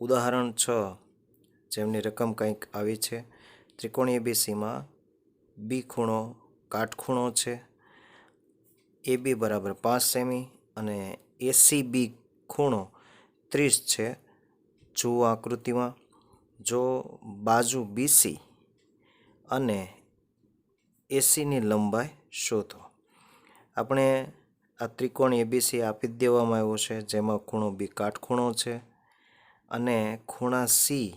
ઉદાહરણ 6 જેમની રકમ કંઈક આવી છે। ત્રિકોણ એબીસીમાં બી ખૂણો કાટખૂણો છે। એબી બરાબર 5 સેમી અને એસીબી ખૂણો 30 છે। જુઓ આકૃતિમાં, જો બાજુ બીસી અને એસીની લંબાઈ શોધો। આપણે આ ત્રિકોણ એબીસી આપી જ દેવામાં આવ્યો છે, જેમાં ખૂણો બી કાટખૂણો છે અને ખૂણા સી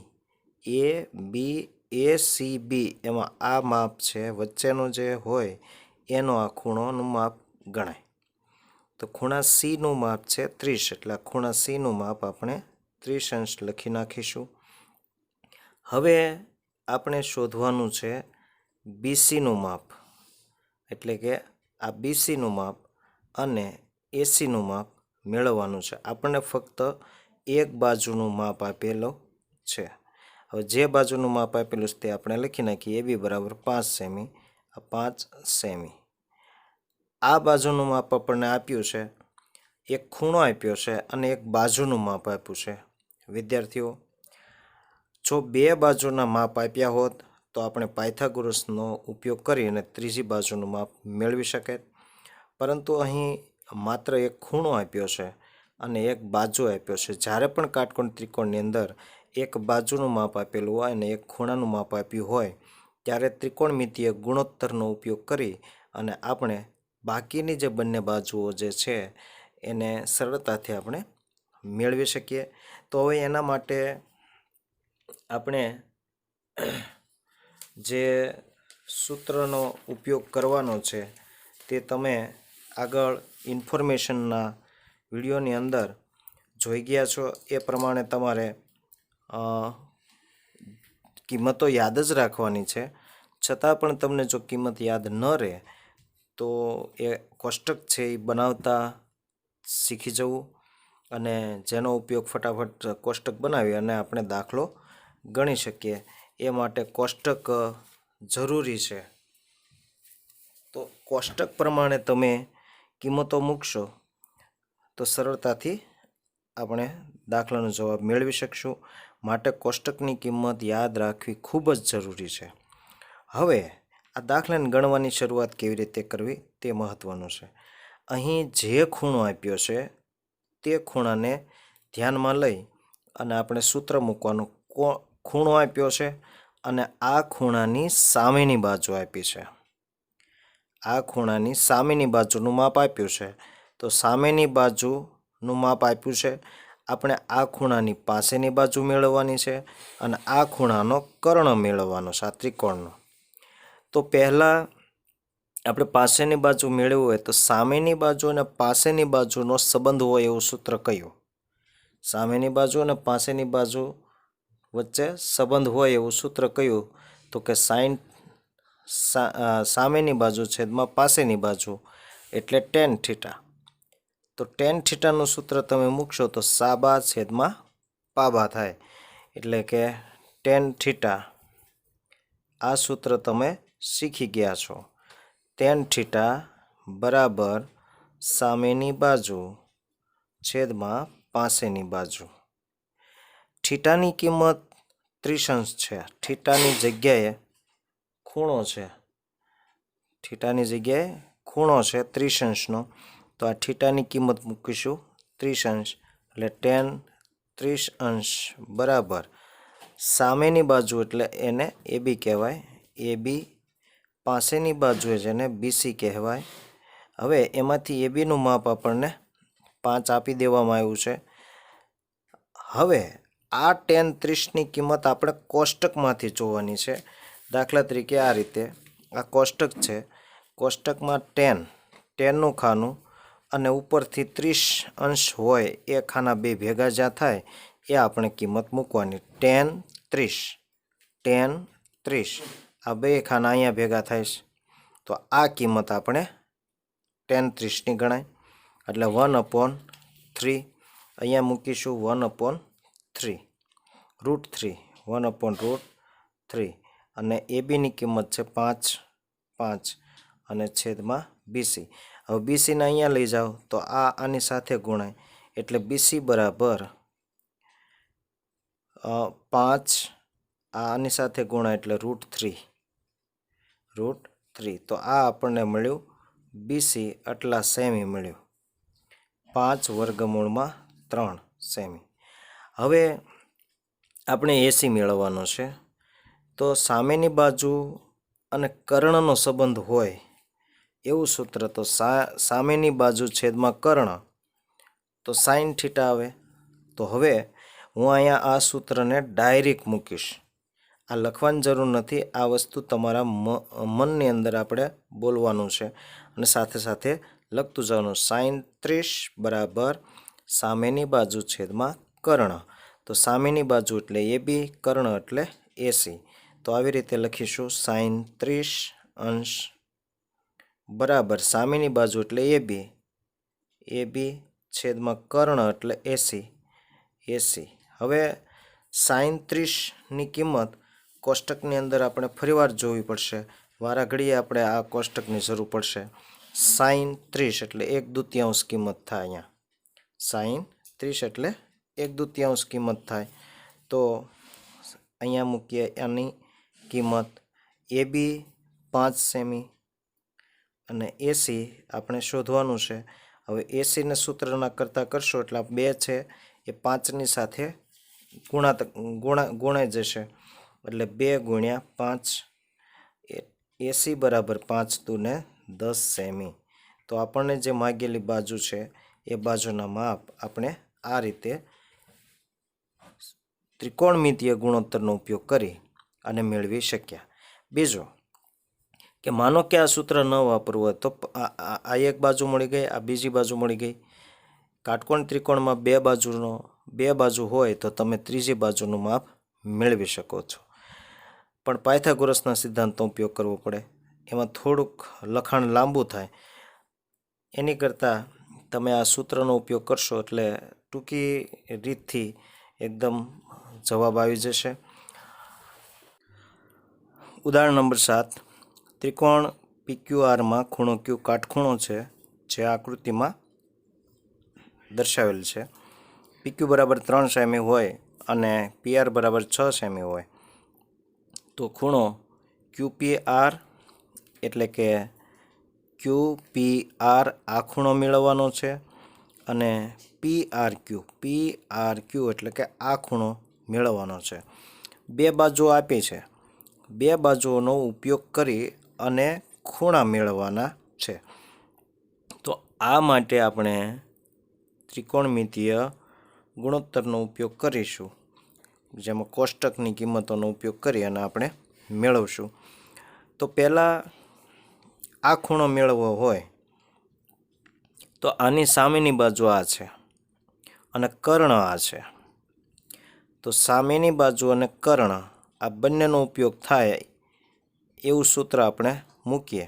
સી બી એમાં આ માપ છે, વચ્ચેનો જે હોય એનો આ ખૂણોનું માપ ગણાય। તો ખૂણા સીનું માપ છે 30, એટલે ખૂણા સીનું માપ આપણે 30 અંશ લખી નાખીશું। હવે આપણે શોધવાનું છે બીસીનું માપ, એટલે કે આ બીસીનું માપ અને એસીનું માપ મેળવવાનું છે। આપણને ફક્ત એક બાજુનું માપ આપેલો છે। હવે જે બાજુનું માપ આપેલું છે તે આપણે લખી નાખીએ। એબી બરાબર 5 સેમી, આ 5 સેમી। આ બાજુનું માપ આપણને આપ્યું છે, એક ખૂણો આપ્યો છે અને એક બાજુનું માપ આપ્યું છે। વિદ્યાર્થીઓ, જો બે બાજુના માપ આપ્યા હોત તો આપણે પાયથાગોરસનો ઉપયોગ કરી અને ત્રીજી બાજુનું માપ મેળવી શકે, પરંતુ અહીં માત્ર એક ખૂણો આપ્યો છે અને એક બાજુ આપ્યો છે। જ્યારે પણ કાટકોણ ત્રિકોણની અંદર એક બાજુનું માપ આપેલું હોય અને એક ખૂણાનું માપ આપ્યું હોય ત્યારે ત્રિકોણમિતિય ગુણોત્તરનો ઉપયોગ કરી અને આપણે બાકીની જે બંને બાજુઓ જે છે એને સરળતાથી આપણે મેળવી શકીએ। તો હવે એના માટે આપણે જે સૂત્રનો ઉપયોગ કરવાનો છે તે તમે આગળ ઇન્ફોર્મેશનના વિડીયોની અંદર જોઈ ગયા છો। એ પ્રમાણે તમારે કિંમતો યાદ જ રાખવાની છે। છતાં પણ તમને જો કિંમત યાદ ન રહે તો એ કોષ્ટક છે એ બનાવતા શીખી જવું અને જેનો ઉપયોગ ફટાફટ કોષ્ટક બનાવી અને આપણે દાખલો ગણી શકીએ, એ માટે કોષ્ટક જરૂરી છે। તો કોષ્ટક પ્રમાણે તમે કિંમતો મૂકશો તો સરળતાથી આપણે દાખલાનો જવાબ મેળવી શકશું। માટે કોષ્ટકની કિંમત યાદ રાખવી ખૂબ જ જરૂરી છે। હવે આ દાખલાને ગણવાની શરૂઆત કેવી રીતે કરવી તે મહત્ત્વનું છે। અહીં જે ખૂણો આપ્યો છે તે ખૂણાને ધ્યાનમાં લઈ અને આપણે સૂત્ર મૂકવાનું। ખૂણો આપ્યો છે અને આ ખૂણાની સામેની બાજુ આપી છે, આ ખૂણાની સામેની બાજુનું માપ આપ્યું છે। તો સામેની બાજુનું માપ આપ્યું છે, આપણે આ ખૂણાની પાસેની બાજુ મેળવવાની છે અને આ ખૂણાનો કર્ણ મેળવવાનો છે આ ત્રિકોણનો। તો પહેલાં આપણે પાસેની બાજુ મેળવવું હોય તો સામેની બાજુ અને પાસેની બાજુનો સંબંધ હોય એવું સૂત્ર કયું? સામેની બાજુ અને પાસેની બાજુ વચ્ચે સંબંધ હોય એવું સૂત્ર કયું? તો કે સામેની બાજુ છેદમાં પાસેની બાજુ એટલે ટેન થીટા। તો ટેન થીટાનું સૂત્ર તમે મૂકશો તો સાબા છેદમાં પાબા થાય, એટલે કે ટેન થીટા। આ સૂત્ર તમે શીખી ગયા છો। ટેન થીટા બરાબર સામેની બાજુ છેદમાં પાસેની બાજુ। થીટાની કિંમત 30 અંશ છે, થીટાની જગ્યાએ ખૂણો છે, થીટાની જગ્યાએ ખૂણો છે 30 અંશનો। તો આ થીટાની કિંમત મૂકીશું 30 અંશ, એટલે ટેન 30 અંશ બરાબર સામેની બાજુ એટલે એને એબી કહેવાય, એબી પાસેની બાજુ જેને બીસી કહેવાય। હવે એમાંથી એબીનું માપ આપણને 5 આપી દેવામાં આવ્યું છે। હવે આ ટેન 30ની કિંમત આપણે કોષ્ટકમાંથી જોવાની છે। દાખલા તરીકે આ રીતે આ કોષ્ટક છે, કોષ્ટકમાં ટેનનું ખાનું અને ઉપરથી 30 અંશ હોય એ ખાના બે ભેગા જ્યાં થાય એ આપણે કિંમત મૂકવાની। ટેન 30 આ બે ખાના અહીંયા ભેગા થાય છે, તો આ કિંમત આપણે ટેન 30ની ગણાય, એટલે 1/3 અહીંયા મૂકીશું 1/3 √3 1/3 અને એ બીની કિંમત છે 5 5 અને છેદમાં બીસી. હવે બીસીને અહીંયા લઈ જાઓ તો આ આની સાથે ગુણાય એટલે બીસી બરાબર 5 આની સાથે ગુણાય એટલે √3 તો આ આપણને મળ્યું બીસી આટલા સેમી મળ્યું 5√3 સેમી. હવે આપણે એસી મેળવવાનો છે. તો સામેની બાજુ અને કર્ણનો સંબંધ હોય એવું સૂત્ર, તો સામેની બાજુ છેદમાં કર્ણ તો સાઇન થીટા આવે. તો હવે હું અહીંયા આ સૂત્રને ડાયરેક્ટ મૂકીશ, આ લખવાની જરૂર નથી. આ વસ્તુ તમારા મનની અંદર આપણે બોલવાનું છે અને સાથે સાથે લખતું જવાનું. સાઇન 30 બરાબર સામેની બાજુ છેદમાં કર્ણ. તો સામેની બાજુ એટલે એ બી, કર્ણ એટલે એસી. તો આવી રીતે લખીશું સાઇન 30 બરાબર સામેની બાજુ એટલે એ બી છેદમાં કર્ણ એટલે એસી. હવે સાઇન 30ની કિંમત કોષ્ટકની અંદર આપણે ફરીવાર જોવી પડશે. વારા ઘડીએ આપણે આ કોષ્ટકની જરૂર પડશે. સાઇન 30 એટલે 1/2 કિંમત થાય. અહીંયા સાઇન 30 એટલે 1/2 કિંમત થાય. તો અહીંયા મૂકીએ આની કિંમત. એ બી 5 સેમી અને એસી આપણે શોધવાનું છે. હવે એસીને સૂત્રના કરતાં કરશો એટલે 2 છે એ 5ની સાથે ગુણાઈ જશે એટલે 2 × 5 એસી બરાબર 5 દૂને 10 સેમી. તો આપણને જે માગેલી બાજુ છે એ બાજુના માપ આપણે આ રીતે ત્રિકોણમિતીય ગુણોત્તરનો ઉપયોગ કરી અને મેળવી શક્યા. બીજું કે માનો કે આ સૂત્ર ન વાપરવું હોય તો આ એક બાજુ મળી ગઈ, આ બીજી બાજુ મળી ગઈ. કાટકોણ ત્રિકોણમાં બે બાજુ હોય તો તમે ત્રીજી બાજુનું માપ મેળવી શકો છો. પણ પાયથાગોરસના સિદ્ધાંતનો ઉપયોગ કરવો પડે, એમાં થોડુંક લખાણ લાંબુ થાય. એની કરતાં તમે આ સૂત્રનો ઉપયોગ કરશો એટલે ટૂંકી રીતથી એકદમ જવાબ આવી જશે. ઉદાહરણ નંબર 7. ત્રિકોણ PQRમાં ખૂણો Q કાટખૂણો છે જે આકૃતિમાં દર્શાવેલ છે. PQ બરાબર 3 સેમી હોય અને PR બરાબર 6 સેમી હોય તો ખૂણો QPR એટલે કે QPR આ ખૂણો મેળવવાનો છે અને PRQ એટલે કે આ ખૂણો મેળવવાનો છે. બે બાજુઓ આપી છે, બે બાજુઓનો ઉપયોગ કરી અને ખૂણા મેળવવાના છે. તો આ માટે આપણે ત્રિકોણમિતીય ગુણોત્તરનો ઉપયોગ કરીશું, જેમાં કોષ્ટકની કિંમતોનો ઉપયોગ કરી અને આપણે મેળવશું. તો પહેલાં આ ખૂણો મેળવવો હોય તો આની સામેની બાજુ આ છે અને કર્ણ આ છે. તો સામેની બાજુ અને કર્ણ આ બંનેનો ઉપયોગ થાય એવું સૂત્ર આપણે મૂકીએ.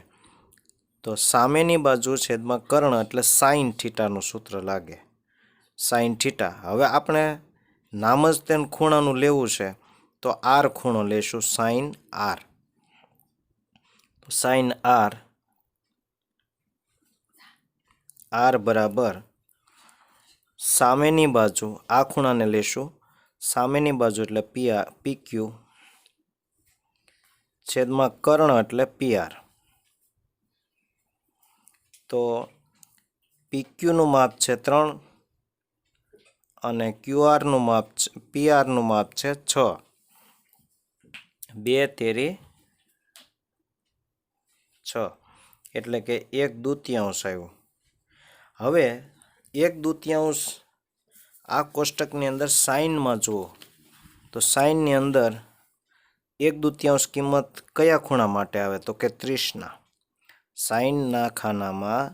તો સામેની બાજુ છેદમાં કર્ણ એટલે સાઇન થીટાનું સૂત્ર લાગે, સાઇન થીટા. હવે આપણે નામ જ તેને ખૂણાનું લેવું છે તો આર ખૂણો લેશું, સાઇન આર. તો સાઇન આર બરાબર સામેની બાજુ આ ખૂણાને લેશું, સામેની બાજુ એટલે PQ છેદમાં કર્ણ એટલે PR. તો PQનું માપ છે 3 અને PRનું માપ છે 6. 2 તેરી 6 એટલે કે 1/2 આવ્યું. હવે 1/2 આ કોષ્ટકની અંદર સાઇનમાં જુઓ તો સાઇનની અંદર 1/2 કિંમત કયા ખૂણા માટે આવે તો કે 30ના. સાઇનના ખાનામાં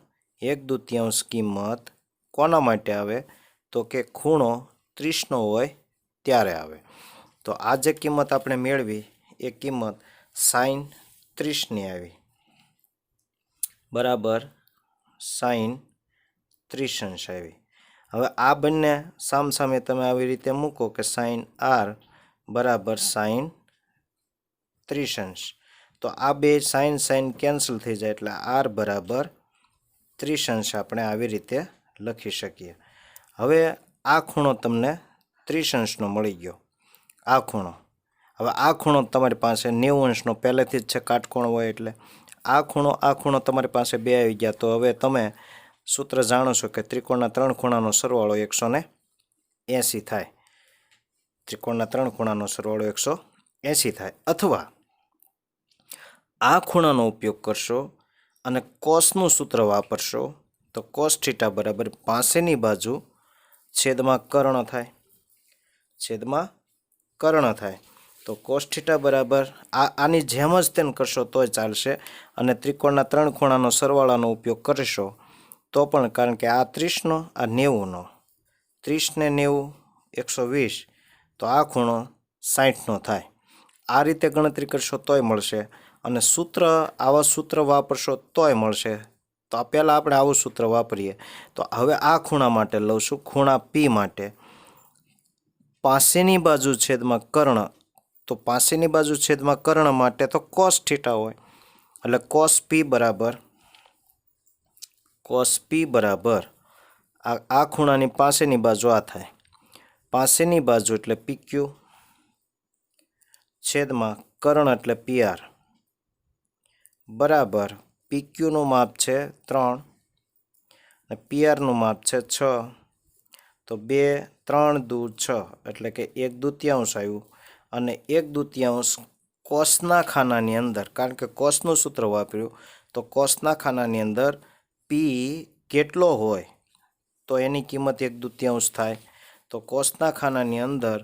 1/2 કિંમત કોના માટે આવે તો કે ખૂણો 30નો હોય ત્યારે આવે. તો આ જે કિંમત આપણે મેળવી એ કિંમત સાઇન 30ની આવી, બરાબર સાઇન 30 આવી. હવે આ બંને સામસામે તમે આવી રીતે મૂકો કે સાઇન આર બરાબર સાઇન 30 અંશ. તો આ બે સાઇન સાઇન કેન્સલ થઈ જાય એટલે આર બરાબર 30 અંશ આપણે આવી રીતે લખી શકીએ. હવે આ ખૂણો તમને 30 અંશનો મળી ગયો. આ ખૂણો, હવે આ ખૂણો તમારી પાસે 90 અંશનો પહેલેથી જ છે, કાટકોણ હોય એટલે આ ખૂણો તમારી પાસે બે આવી ગયા. તો હવે તમે સૂત્ર જાણો છો કે ત્રિકોણના 3 ખૂણાનો સરવાળો 180 થાય. ત્રિકોણના 3 ખૂણાનો સરવાળો 180 થાય. અથવા આ ખૂણાનો ઉપયોગ કરશો અને કોસનું સૂત્ર વાપરશો તો કોસ થીટા બરાબર પાસેની બાજુ છેદમાં કર્ણ થાય. છેદમાં કર્ણ થાય. તો કોસ થીટા બરાબર આની જેમ જ તેને કરશો તોય ચાલશે, અને ત્રિકોણના 3 ખૂણાનો સરવાળાનો ઉપયોગ કરશો તો પણ, કારણ કે આ 30નો આ 90નો, 30 ને 90 120, તો આ ખૂણો 60નો થાય. આ રીતે ગણતરી કરશો તોય મળશે, અને આવા સૂત્ર વાપરશો તોય મળશે. તો પહેલાં આપણે આવું સૂત્ર વાપરીએ. તો હવે આ ખૂણા માટે લઉં ખૂણા પી માટે પાસેની બાજુ છેદમાં કર્ણ. તો પાસેની બાજુ છેદમાં કર્ણ માટે તો કોસ થીટા હોય, એટલે કોસ પી બરાબર આ ખૂણાની પાસેની બાજુ આ થાય. પાસેની બાજુ એટલે PQ છેદમાં કર્ણ એટલે PR બરાબર PQનું માપ છે 3 અને PRનું માપ છે 6. તો 2 3 દુ 6 એટલે કે 1/2 આવ્યું. અને 1/2 કોસના ખાનાની અંદર, કારણ કે કોસનું સૂત્ર વાપર્યું, તો કોસના ખાનાની અંદર પી કેટલો હોય તો એની કિંમત 1/2 થાય. તો કોસના ખાનાની અંદર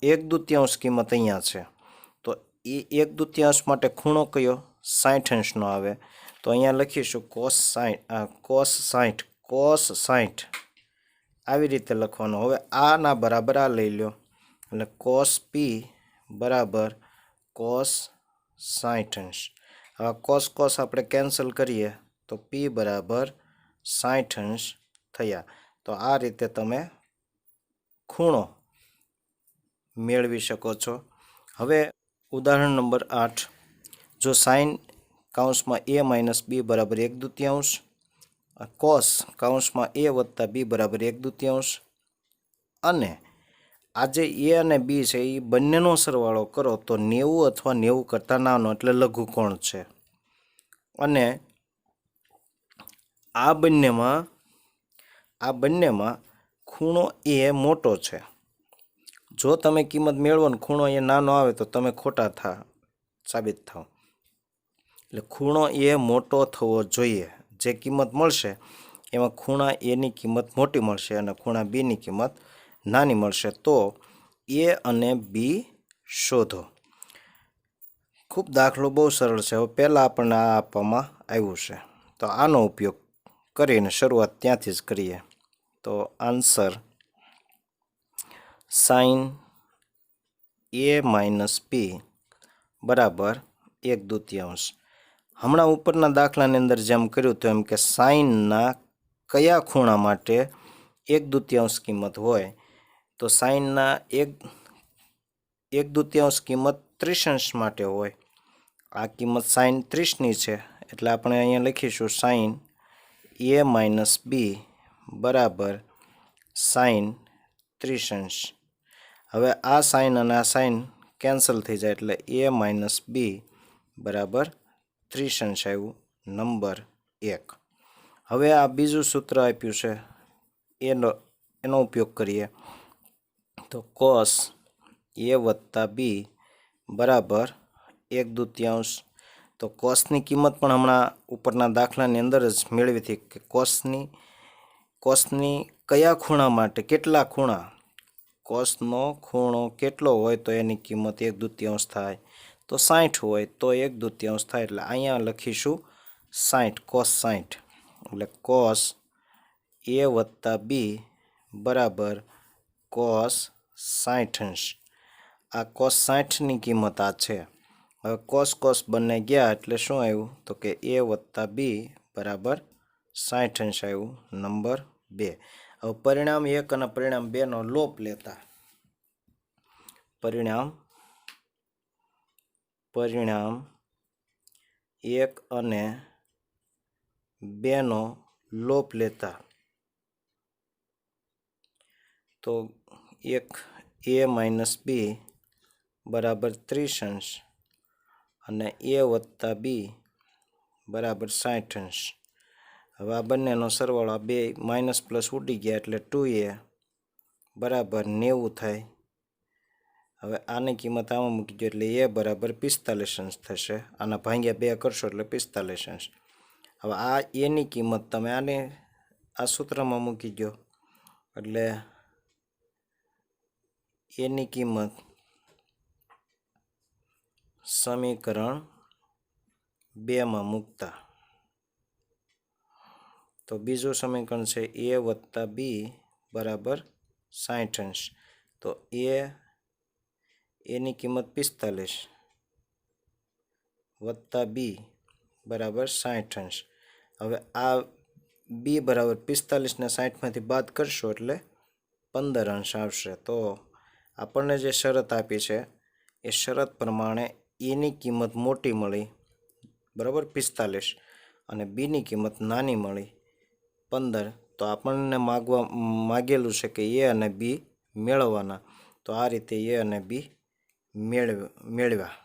1/2 કિંમત અહીંયા છે. તો એ 1/2 માટે ખૂણો કયો? 60 અંશનો આવે. તો અહીંયા લખીશું cos 60 આવી રીતે લખવાનું. હવે આના બરાબર આ લઈ લો, એટલે cos P બરાબર cos 60 અંશ. હવે cos આપણે કેન્સલ કરીએ તો P બરાબર 60 અંશ થયા. તો આ રીતે તમે ખૂણો મેળવી શકો છો. હવે ઉદાહરણ નંબર 8, જો સાઇન કૌંસમાં a માઇનસ b બરાબર 1/2, કોસ કૌંસમાં a વત્તા b બરાબર 1/2, અને આ જે a અને b છે એ બંનેનો સરવાળો કરો તો 90 અથવા 90 કરતાં નાનો એટલે લઘુકોણ છે. અને આ બંનેમાં ખૂણો એ મોટો છે. જો તમે કિંમત મેળવો ને ખૂણો એ નાનો આવે તો તમે ખોટા સાબિત થાવ. એટલે ખૂણો એ મોટો થવો જોઈએ. જે કિંમત મળશે એમાં ખૂણા એની કિંમત મોટી મળશે અને ખૂણા બીની કિંમત નાની મળશે. તો એ અને બી શોધો. ખૂબ દાખલો બહુ સરળ છે. હવે પહેલાં આપણને આ આપવામાં આવ્યું છે, તો આનો ઉપયોગ કરીને શરૂઆત ત્યાંથી જ કરીએ. તો answer sine a minus p બરાબર 1/2. હમણાં ઉપરના દાખલાની અંદર જેમ કર્યું હતું એમ કે સાઇનના કયા ખૂણા માટે 1/2 કિંમત હોય, તો સાઇનના 1/2 કિંમત 30 અંશ માટે હોય. આ કિંમત સાઇન 30ની છે એટલે આપણે અહીંયા લખીશું સાઇન a માઇનસ b બરાબર સાઇન 30 અંશ. હવે આ સાઇન અને આ સાઇન કેન્સલ થઈ જાય એટલે a માઇનસ b બરાબર 30 અંશ આવ્યું, નંબર 1. હવે આ બીજું સૂત્ર આપ્યું છે એનો ઉપયોગ કરીએ. તો કોસ a વત્તા b બરાબર 1/2. તો કોસની કિંમત પણ હમણાં ઉપરના દાખલાની અંદર જ મેળવી હતી કે કોસની કયા ખૂણા માટે કેટલા ખૂણા, કોસનો ખૂણો કેટલો હોય તો એની કિંમત 1/2 થાય. તો 60 હોય તો 1/2 થાય. એટલે અહીંયા લખીશું 60, cos 60. એટલે cos a વત્તા b બરાબર cos 60 અંશ. આ cos 60ની કિંમત આ છે. હવે cos બંને ગયા એટલે શું આવ્યું? તો કે a વત્તા b બરાબર 60 અંશ આવ્યું, નંબર 2. હવે પરિણામ 1 અને પરિણામ 2નો લોપ લેતા પરિણામ 1 અને 2નો લોપ લેતા તો 1 a - b બરાબર 30 અને a વત્તા b બરાબર 60. હવે આ બંનેનો સરવાળો, આ બે માઇનસ પ્લસ ઉડી ગયા એટલે 2a બરાબર 90 થાય. હવે આની કિંમત આમાં મૂકી દો એટલે a બરાબર 45 થશે. આના ભાગ્યા 2 કરશો એટલે 45. હવે આ એની કિંમત તમે આ સૂત્રમાં મૂકી દો એટલે એની કિંમત સમીકરણ 2માં મૂકતા તો બીજું સમીકરણ છે a વત્તા b બરાબર 60. તો એની કિંમત 45 વત્તા b બરાબર 60. હવે આ b બરાબર 45 ને 60માંથી બાદ કરશો એટલે 15 આવશે. તો આપણને જે શરત આપી છે એ શરત પ્રમાણે એની કિંમત મોટી મળી બરાબર 45 અને બીની કિંમત નાની મળી 15. તો આપણને માગેલું છે કે એ અને બી મેળવવાના. તો આ રીતે એ અને બી મેળવ્યા.